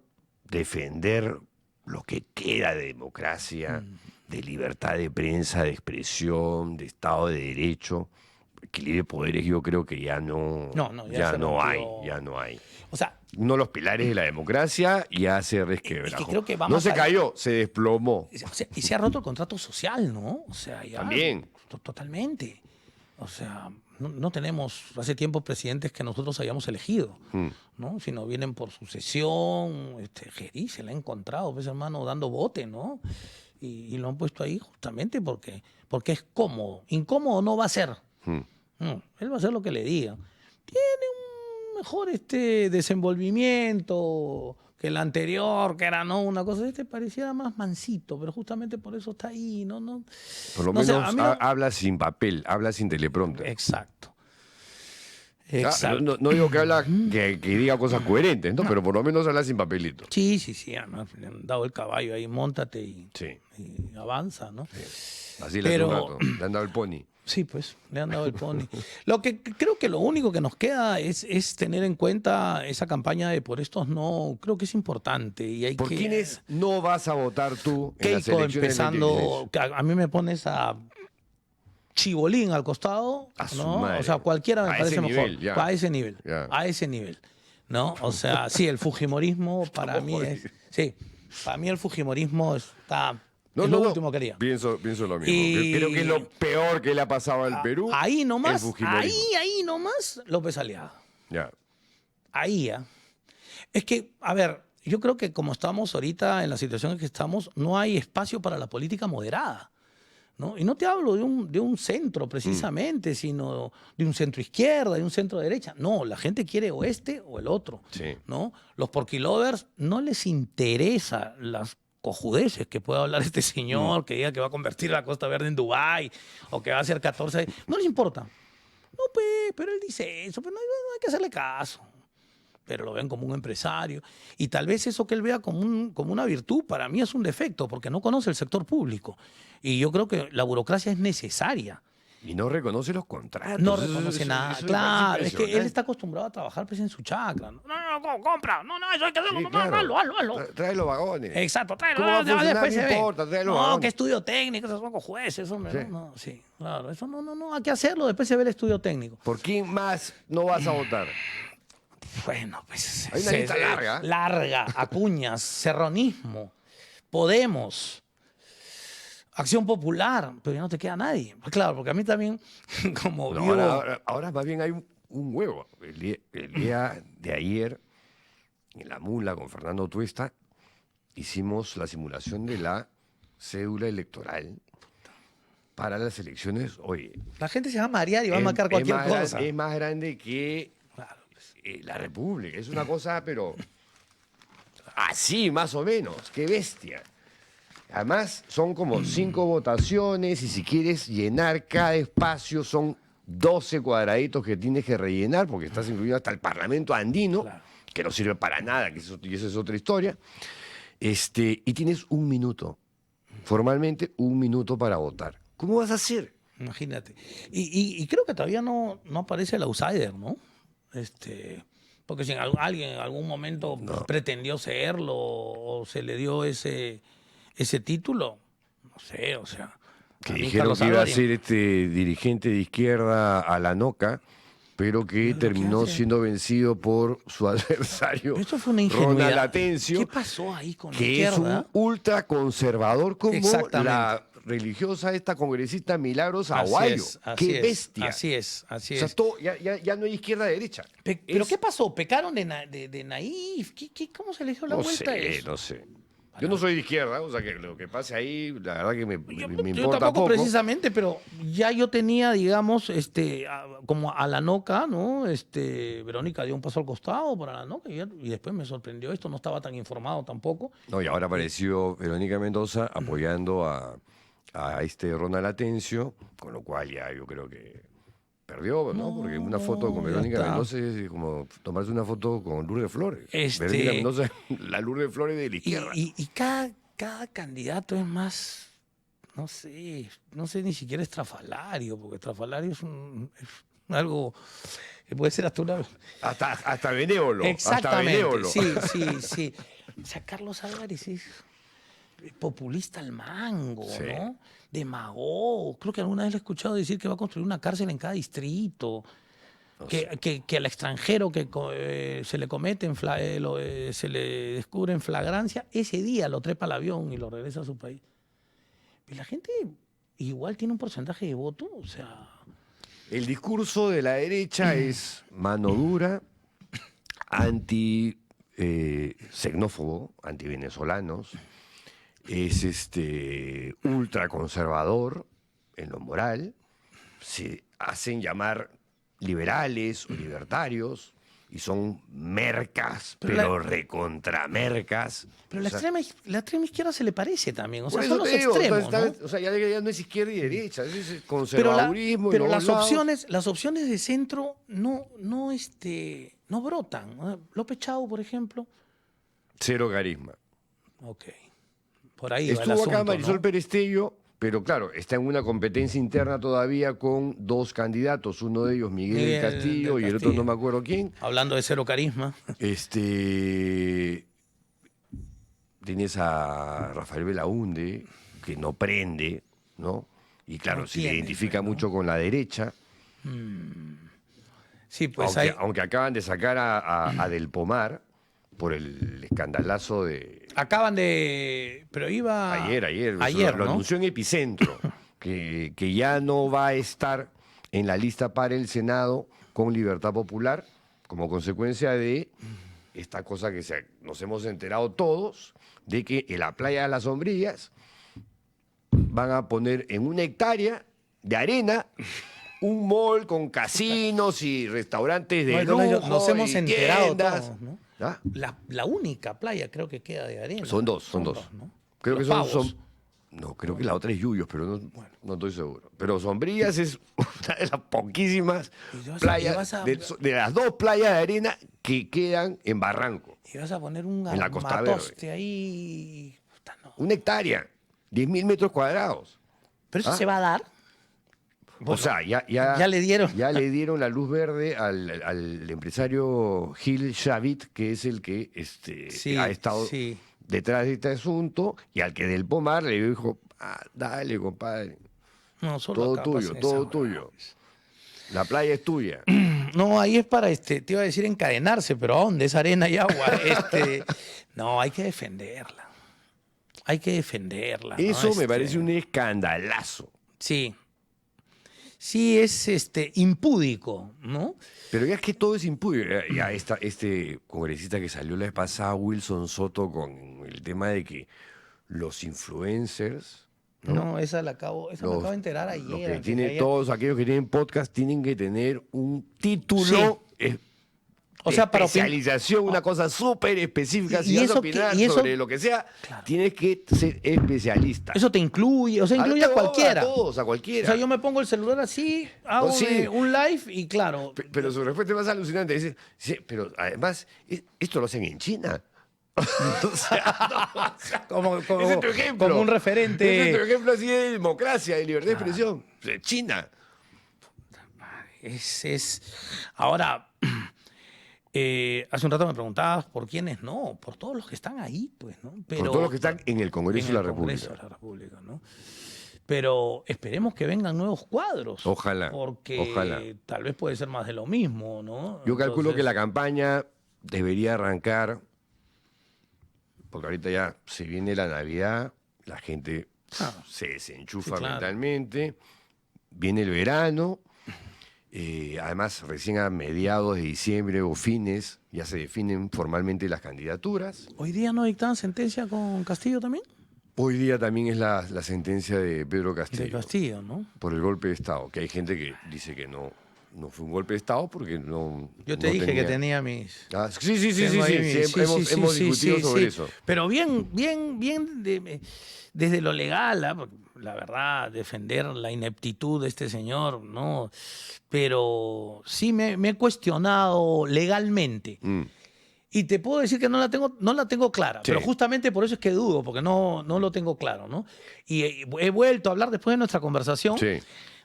defender lo que queda de democracia, de libertad de prensa, de expresión, de Estado de Derecho, equilibrio de poderes, yo creo que ya no, ya se no hay. o sea, Uno de los pilares de la democracia ya se resquebrajó. Es que creo que va no más se allá. cayó, se desplomó. y se ha roto el contrato social, ¿no? O sea, ya. También. Totalmente. O sea, no tenemos hace tiempo presidentes que nosotros hayamos elegido, ¿no? Sino vienen por sucesión. Gerí se la ha encontrado, pues, hermano, dando bote, ¿no? Y lo han puesto ahí justamente porque es cómodo. Incómodo no va a ser. Él va a hacer lo que le diga. Tiene un mejor desenvolvimiento que el anterior, que era una cosa, pareciera más mansito, pero justamente por eso está ahí, ¿no? Por lo No sé, menos a mí no- habla sin papel, habla sin teleprompter. Exacto. No digo que habla que diga cosas coherentes, ¿no? Pero por lo menos habla sin papelito. Sí, además le han dado el caballo ahí, móntate y avanza, ¿no? Así le hace un rato, le han dado el pony. Sí, pues, le han dado el pony. Lo que creo que lo único que nos queda es tener en cuenta esa campaña de por estos no, creo que es importante. Y hay ¿Por que, quiénes no vas a votar tú en las Keiko elecciones del empezando, 2016? que a mí me pones a chibolín al costado, A su ¿no? madre. O sea, cualquiera me A parece ese mejor. nivel, ya. A ese nivel. Ya. A ese nivel. ¿No? O sea, sí, el fujimorismo para mí es. Sí, para mí el fujimorismo está. Es lo último que haría. Pienso lo mismo. Y- Creo que es lo peor que le ha pasado al Perú. Ahí el nomás, fujimorismo. ahí nomás, López Aliaga. Ya. Ahí, ¿ah? Es que, a ver, yo creo que como estamos ahorita en la situación en que estamos, no hay espacio para la política moderada, ¿no? Y no te hablo de un centro precisamente, sino de un centro izquierda, de un centro derecha. No, la gente quiere o este o el otro, Sí. ¿no? Los porquilovers no les interesa las cojudeces que pueda hablar este señor, que diga que va a convertir la Costa Verde en Dubái o que va a hacer 14. No les importa. No, pero él dice eso, pero no hay que hacerle caso. Pero lo ven como un empresario. Y tal vez eso que él vea como una virtud, para mí es un defecto, porque no conoce el sector público. Y yo creo que la burocracia es necesaria. Y no reconoce los contratos. No Eso- reconoce eso- nada. eso me Claro, parece es que él impresionante. está acostumbrado a trabajar pues, en su chacra. No, compra. No, eso hay que hacerlo. Sí, No, claro. hazlo. Trae los vagones. Exacto, tráelo. ¿Cómo va a funcionar? Después No se ve. importa, trae los No, vagones. que estudio técnico, esos son jueces. Hombre, Sí. no, sí, claro. Eso no, hay que hacerlo. Después se ve el estudio técnico. ¿Por quién más no vas a votar? Bueno, pues. Hay una lista larga. Larga. Acuñas, serronismo, Podemos, Acción Popular, pero ya no te queda nadie. Pues claro, porque a mí también, como No, vivo. ahora más bien hay un huevo. El día de ayer, en la mula con Fernando Tuesta, hicimos la simulación de la cédula electoral para las elecciones. Oye, La gente se va a marear y va a marcar es cualquier más cosa. es más grande que Claro, pues. la República. Es una cosa, pero así, más o menos. ¡Qué bestia! Además, son como 5 votaciones y si quieres llenar cada espacio son 12 cuadraditos que tienes que rellenar porque estás incluido hasta el Parlamento andino, Claro. que no sirve para nada, y esa es otra historia. Y tienes 1 minuto, formalmente 1 minuto para votar. ¿Cómo vas a hacer? Imagínate. Y creo que todavía no aparece el outsider, ¿no? Porque si alguien en algún momento pretendió serlo o se le dio ese título, no sé, o sea. Que a mí dijeron Carlos que iba a Álvarez- ser dirigente de izquierda a la NOCA, pero que terminó hace. siendo vencido por su adversario, Esto fue una ingenuidad. Ronald Atencio, ¿Qué pasó ahí con la que es izquierda? un ultraconservador como Exactamente. la religiosa esta congresista Milagros Aguayo. ¡Qué bestia! Así es. O sea, ya no hay izquierda-derecha. Pero ¿qué pasó? ¿Pecaron de naif? ¿Cómo se le dio la No vuelta a sé, eso? no sé. Yo no soy de izquierda, o sea que lo que pase ahí, la verdad que me Yo importa tampoco poco. precisamente, pero ya yo tenía, digamos, como a la NOCA, ¿no? Verónica dio un paso al costado para la NOCA y después me sorprendió esto, no estaba tan informado tampoco. No, y ahora apareció Verónica Mendoza apoyando a Ronald Atencio, con lo cual ya yo creo que perdió, ¿no? Porque una foto con ya Verónica está. Mendoza es como tomarse una foto con Lourdes Flores. Este- Verónica Mendoza, la Lourdes Flores de la izquierda. Y cada candidato es más, no sé ni siquiera estrafalario, porque estrafalario es algo que puede ser hasta una... Hasta benévolo. Hasta Exactamente, benévolo. sí. O sea, Carlos Álvarez es populista al mango, Sí. ¿no? Demagogo. Creo que alguna vez le he escuchado decir que va a construir una cárcel en cada distrito. Que al extranjero que se le comete, se le descubre en flagrancia, ese día lo trepa al avión y lo regresa a su país. Y la gente igual tiene un porcentaje de voto, o sea... El discurso de la derecha es mano dura, anti-xenófobo, anti-venezolanos, es ultraconservador en lo moral, se hacen llamar liberales o libertarios y son mercas, pero recontramercas. Pero O sea, la extrema izquierda se le parece también, o por sea, eso son los te digo, extremos, entonces, ¿no? O sea, ya no es izquierda y derecha, es Pero, conservadurismo. pero en los las lados. opciones de centro no brotan. López Chau, por ejemplo. Cero carisma. Ok. Por ahí va el Estuvo asunto, acá Marisol ¿no? Perestello, pero claro, está en una competencia interna todavía con 2 candidatos, uno de ellos Miguel del Castillo y el otro no me acuerdo quién. Hablando de cero carisma. Tienes a Rafael Belaunde, que no prende, ¿no? Y claro, No se tienen, identifica pues, ¿no? mucho con la derecha. Sí, pues Aunque acaban de sacar a Del Pomar por el escandalazo de... acaban de... Pero iba... Ayer, lo ¿no? anunció en Epicentro, que ya no va a estar en la lista para el Senado con Libertad Popular, como consecuencia de esta cosa que nos hemos enterado todos, de que en la playa de las Sombrillas van a poner en 1 hectárea de arena un mall con casinos y restaurantes de lujo, nos hemos y enterado tiendas. todos, ¿no? ¿Ah? La única playa creo que queda de arena. Son dos. ¿no? Creo Los que Pavos. No, creo que la otra es Yuyos, pero no estoy seguro. Pero Sombrillas es una de las poquísimas playas, de las 2 playas de arena que quedan en Barranco. Y vas a poner un En la Costa armatoste Verde. ahí. Puta, no. 1 hectárea, 10.000 metros cuadrados. ¿Pero eso ¿Ah? se va a dar? O sea, ya le dieron. Ya le dieron la luz verde al empresario Gil Shavit, que es el que ha estado detrás de este asunto, y al que Del Pomar le dijo, dale, compadre. No, solo Todo acá tuyo, pasan todo esas tuyo. huevadas. La playa es tuya. No, ahí es para, te iba a decir encadenarse, pero ¿a dónde? Es arena y agua. No, hay que defenderla. Hay que defenderla. ¿no? Eso me parece un escandalazo. Sí. Sí, es impúdico, ¿no? Pero ya es que todo es impúdico. Ya este congresista que salió la vez pasada, Wilson Soto, con el tema de que los influencers... No, esa me acabo de enterar ayer. Los que antes de tienen, ayer. todos aquellos que tienen podcast tienen que tener un título... O sea, para especialización, una cosa súper específica. Si y vas a eso opinar y eso- sobre lo que sea, tienes que ser especialista. Eso te incluye, o sea, incluye a cualquiera. A todos, a cualquiera. O sea, yo me pongo el celular así, hago Sí. un live y claro. Pero su respuesta es más alucinante. Dice, sí, pero además, esto lo hacen en China. O sea, como ese es tu ejemplo. como un referente. Ese es tu ejemplo así de democracia, de libertad de expresión. O sea, China. Ahora, hace un rato me preguntabas por quiénes no, por todos los que están ahí, pues, ¿no? Por todos los que están en el Congreso de la Congreso República. de la República, ¿no? Pero esperemos que vengan nuevos cuadros. Ojalá. Porque Ojalá. tal vez puede ser más de lo mismo, ¿no? Yo calculo Entonces, que la campaña debería arrancar, porque ahorita ya se viene la Navidad, la gente se desenchufa Sí, claro. mentalmente, viene el verano, además recién a mediados de diciembre o fines ya se definen formalmente las candidaturas. ¿Hoy día no dictaban sentencia con Castillo también? Hoy día también es la sentencia de Pedro Castillo. De Castillo, ¿no? Por el golpe de Estado, que hay gente que dice que no fue un golpe de Estado porque no... Yo te no dije que tenía mis... Sí, Tengo ahí hemos discutido sobre eso. Pero bien, desde lo legal, porque la verdad, defender la ineptitud de este señor, ¿no? Pero sí me he cuestionado legalmente. Y te puedo decir que no la tengo clara, Sí. pero justamente por eso es que dudo, porque no lo tengo claro, ¿no? Y he vuelto a hablar después de nuestra conversación. Sí.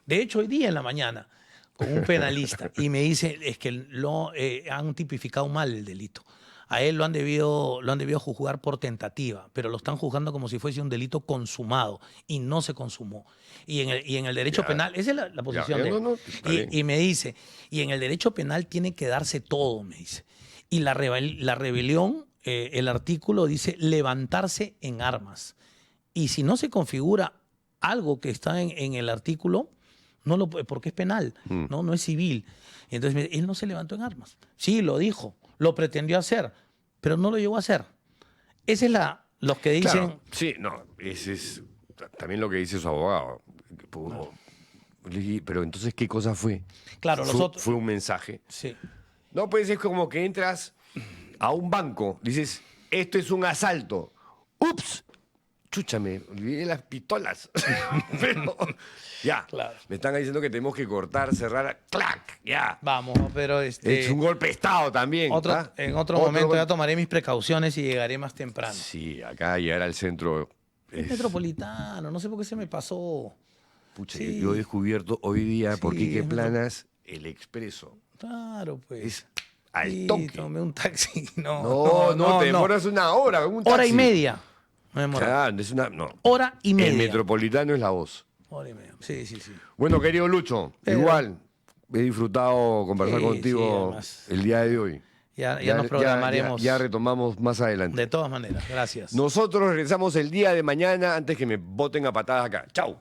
De hecho, hoy día en la mañana, con un penalista, y me dice, es que han tipificado mal el delito. A él lo han debido juzgar por tentativa, pero lo están juzgando como si fuese un delito consumado, y no se consumó. Y en el derecho penal, esa es la posición de él. está bien. Y me dice, y en el derecho penal tiene que darse todo, me dice. Y la rebelión, el artículo dice levantarse en armas. Y si no se configura algo que está en el artículo, no lo puede, porque es penal, no es civil. Y entonces él no se levantó en armas. Sí, lo dijo, lo pretendió hacer, pero no lo llegó a hacer. Esa es los que dicen... Claro, sí, no, ese es también lo que dice su abogado. Pero entonces, ¿qué cosa fue? Claro, Fue un mensaje. Sí. No, pues es como que entras a un banco, dices, esto es un asalto. ¡Ups! Chucha, me olvidé las pistolas. Pero, ya, Claro. me están diciendo que tenemos que cortar, cerrar, ¡clac! Ya. Vamos, pero Es un golpe de Estado también. ¿ah? en otro momento ya tomaré mis precauciones y llegaré más temprano. Sí, acá llegar al centro Es metropolitano, no sé por qué se me pasó. Pucha, Sí. yo he descubierto hoy día por Sí, Quique es Planas el expreso. Claro, pues. Es al Sí, toque. tomé un taxi. Te demoras una hora. Un Hora taxi. y media. Me demoré. Claro, es una, no. Hora y media. El metropolitano es la voz. Hora y media. Sí, sí, sí. Bueno, querido Lucho, Pedro. igual he disfrutado conversar Sí, contigo además. el día de hoy. Ya nos programaremos. Ya retomamos más adelante. De todas maneras, gracias. Nosotros regresamos el día de mañana antes que me boten a patadas acá. Chau.